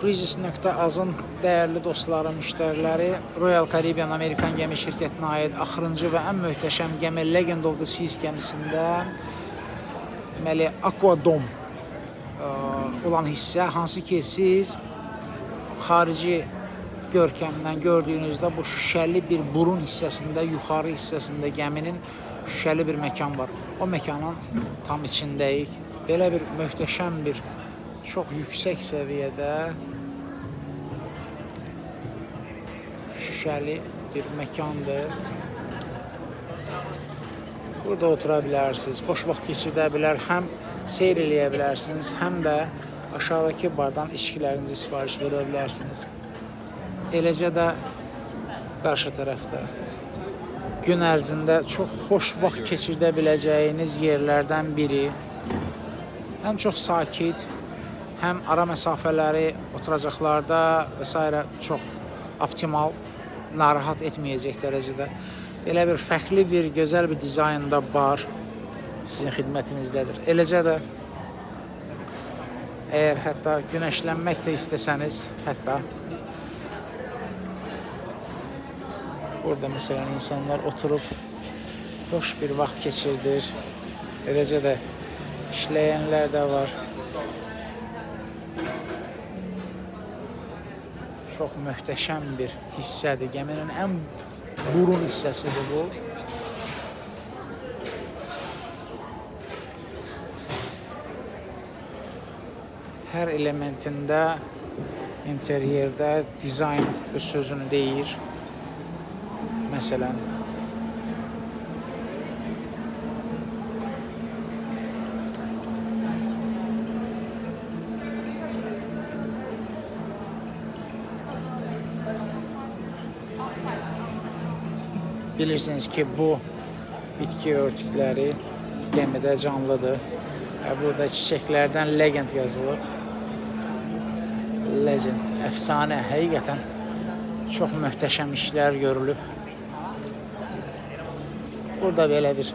Cruises.az-ın dəyərli dostları, müştəriləri Royal Caribbean Amerikan gəmi şirkətinə aid axırıncı və ən möhtəşəm gəmi Legend of the Seas gəmisində deməli Aquadome olan hissə, hansı ki siz xarici görkəmdən gördüyünüzdə bu şüşəli bir burun hissəsində, yuxarı hissəsində gəminin şüşəli bir məkan var. O məkanın tam içindəyik. Belə bir möhtəşəm bir, çox yüksək səviyyədə şüşəli bir məkandır. Burada otura bilərsiniz, xoş vaxt keçirdə bilər, həm seyr eləyə bilərsiniz, həm də aşağıdakı bardan içkilərinizi sifariş verə bilərsiniz. Eləcə də qarşı tərəfdə gün ərzində çox xoş vaxt keçirdə biləcəyiniz yerlərdən biri. Həm çox sakit, həm ara məsafələri oturacaqlarda və s. çox optimal, narahat etməyəcək dərəcədə. Belə bir fərqli bir, gözəl bir dizaynda bar sizin xidmətinizdədir. Eləcə də əgər hətta günəşlənmək də istəsəniz, hətta burada məsələn insanlar oturub xoş bir vaxt keçirdir. Eləcə də işləyənlər də var. Çox möhtəşəm bir hissədir. Gəminin ən burun hissəsidir bu. Hər elementində, interyerdə dizayn öz sözünü deyir. Məsələn, bilirsiniz ki, bu bitki örtükləri gəmidə canlıdır. Burada çiçəklərdən Legend yazılıb. Legend, əfsanə, həqiqətən çox möhtəşəm işlər görülüb. Burada belə bir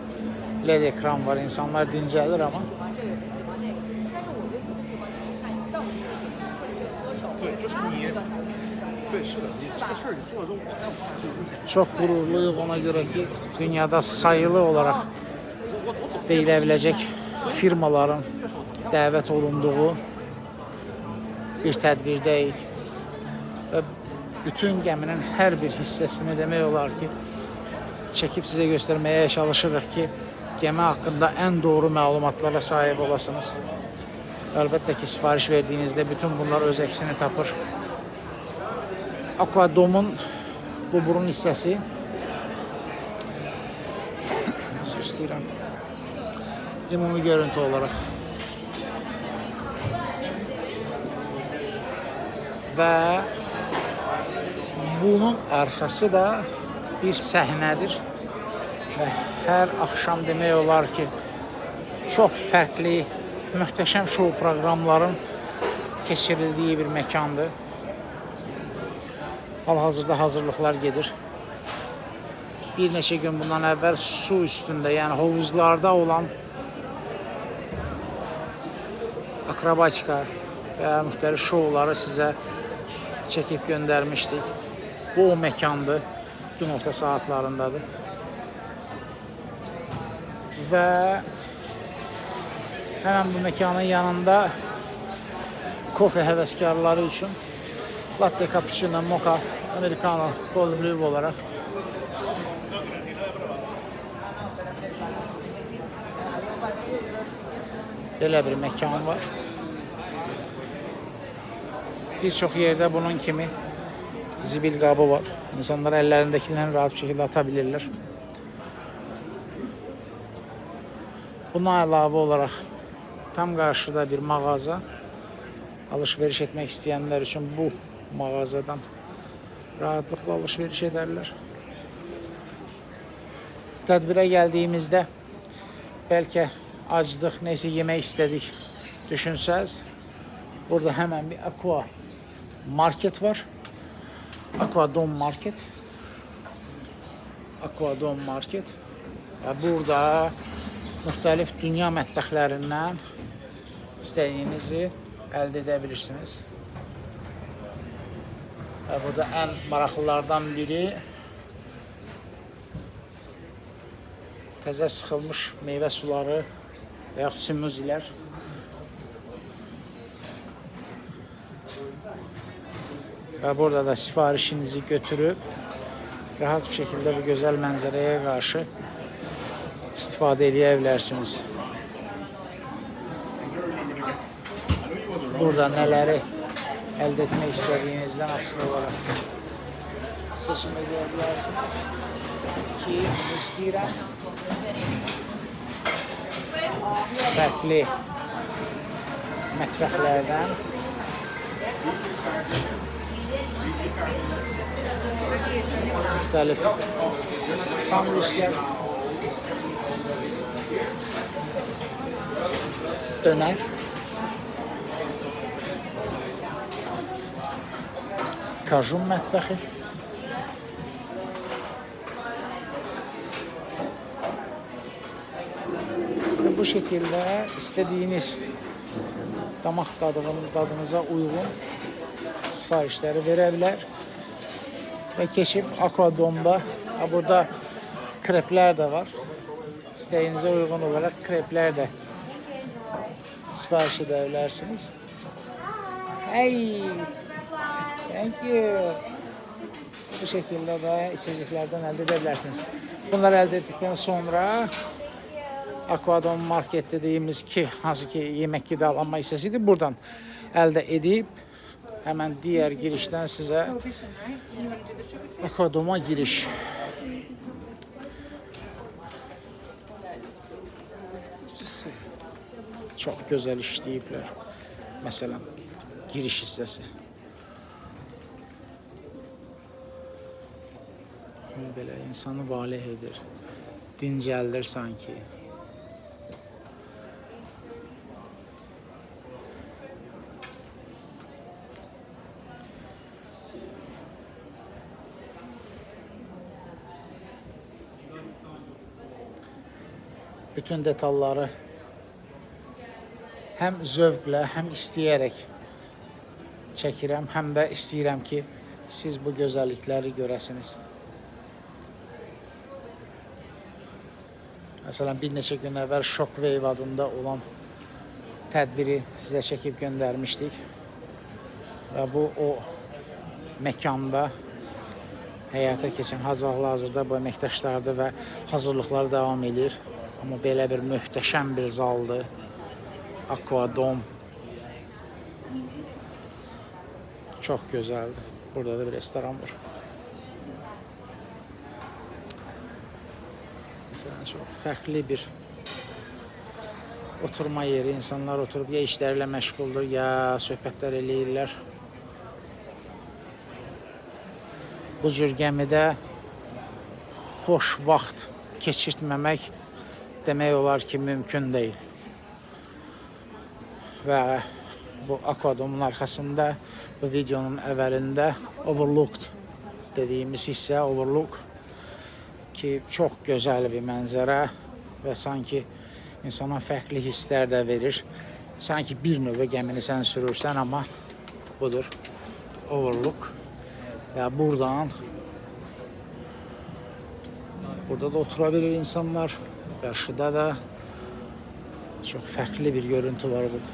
LED ekran var, insanlar dincəlir amma. Çox qürurluyuq ona görə ki, dünyada sayılı olaraq deyilə biləcək firmaların dəvət olunduğu bir tədbirdəyik. Və bütün gəminin hər bir hissəsini demək olar ki, çəkib sizə göstərməyə çalışırıq ki, gəmi haqqında ən doğru məlumatlara sahib olasınız. Əlbəttə ki, sifariş verdiyinizdə bütün bunlar öz əksini tapır. Aquadome'un bu burun hissəsi istəyirəm ümumi görüntü olaraq və bunun arxası da bir səhnədir və hər axşam demək olar ki, çox fərqli, möhtəşəm şou proqramların keçirildiyi bir məkandır. Hal-hazırda hazırlıqlar gedir. Bir neçə gün bundan əvvəl su üstündə, yəni hovuzlarda olan akrobatika və müxtəlif şouları sizə çəkib göndərmişdik. Bu o məkandır, günorta saatlarındadır. Və həmən bu məkanın yanında kofe həvəskarları üçün latte, cappuccino, mocha, americano, cold brew olaraq belə bir məkan var. Bir çox yerdə bunun kimi zibil qabı var. İnsanlar əllərindəkilərini rahat bir şəkildə ata bilirlər. Buna əlavə olaraq tam qarşıda bir mağaza, alış-veriş etmək istəyənlər üçün bu mağazadan rahatlıqla alış-veriş edərlər. Tədbirə gəldiyimizdə bəlkə acdıq, neysə yemək istədik düşünsəz, burada həmən bir aqua market var. Aquadome market. Aquadome market. Və burada müxtəlif dünya mətbəxlərindən istədiyinizi əldə edə bilirsiniz. Burada ən maraqlılardan biri təzə sıxılmış meyvə suları və yaxud smuzilər. Və burada da sifarişinizi götürüb rahat bir şəkildə bu gözəl mənzərəyə qarşı istifadə edə bilərsiniz. Burada nələri əldə etmək istədiyinizdən asılı olaraq seçim edə bilərsiniz ki, istəyirəm fərqli mətbəxlərdən müxtəlif sandviçlər, dönər, kajun mətbəxi, bu şekilde istediğiniz damak tadınıza uygun sifarişleri verebilir ve keçip Aquadom'da burada krepler de var. İsteğinize uygun olarak krepler de sipariş edebilirsiniz. Hey, thank you. Bu şekilde de içeceklerden elde edebilirsiniz. Bunları elde ettikten sonra Aquadom Market dediğimiz ki, hansı ki yemek qidalanma hissəsidir, buradan əldə edib hemen diğer girişten size Aquadom'a giriş. Çok güzel işləyiblər. Mesela giriş hissəsi. Belə insanı valeh edir. Dincəldir sanki. Bütün detalları hem zövqlə, hem istəyərək çəkirəm, hem də istəyirəm ki, siz bu gözəllikləri görəsiniz. Məsələn, bir neçə gün əvvəl Shockwave adında olan tədbiri sizə çəkib göndərmişdik. Və bu o məkanda həyata keçən hazırda bu əməkdaşlardır və hazırlıqlar davam edir. Amma belə bir möhtəşəm bir zaldır. Aquadom. Çox gözəldir. Burada da bir restoran var. Məsələn, çox fərqli bir oturma yeri. İnsanlar oturub ya işlərlə məşğuldur, ya söhbətlər eləyirlər. Bu cür gəmidə xoş vaxt keçirtməmək demək olar ki, mümkün deyil. Və bu Aquadom'un arxasında bu videonun əvvəlində Overlooked dediyimiz hissə, Overlook ki, çox gözəl bir mənzərə və sanki insana fərqli hisslər də verir. Sanki bir növ gəmini sən sürürsən, amma budur Overlook. Və buradan burada da oturabilir insanlar. Karşıda da çok farklı bir görüntü var burada.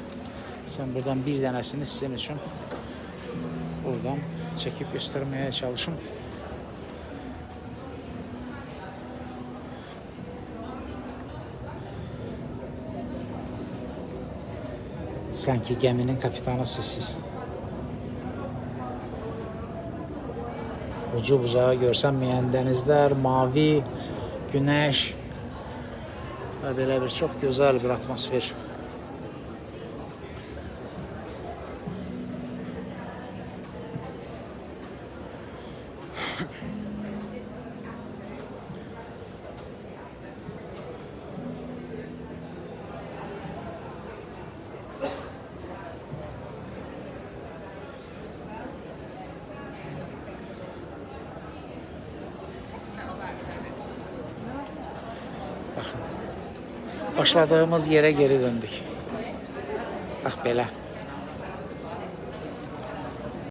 Sen buradan bir tanesini sizin için buradan çekip göstermeye çalışım. Sanki geminin kapitanı sizsiz. Ucu bucağı görünmeyen denizler, mavi, güneş ve belə bir çok güzel bir atmosfer. Bakın, başladığımız yere geri döndük. Bak belə.